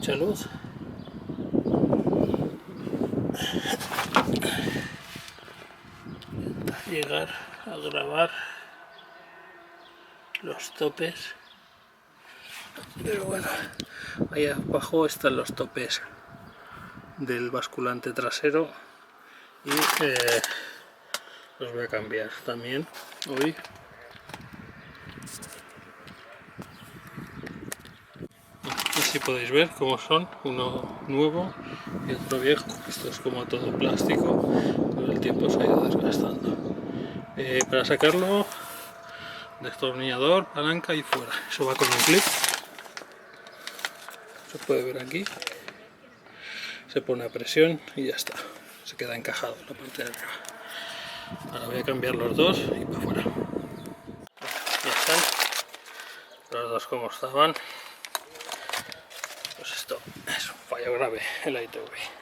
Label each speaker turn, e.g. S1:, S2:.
S1: mucha luz. Llegar a grabar los topes, pero bueno, ahí abajo están los topes del basculante trasero y los voy a cambiar también hoy. Así podéis ver cómo son, uno nuevo y otro viejo. Esto es como todo plástico, con el tiempo se ha ido desgastando. Para sacarlo, destornillador, palanca y fuera. Eso va con un clip, se puede ver aquí, se pone a presión y ya está, se queda encajado en la parte de arriba. Ahora voy a cambiar los dos y para afuera. Ya están los dos como estaban. Pues esto es un fallo grave, el ITV.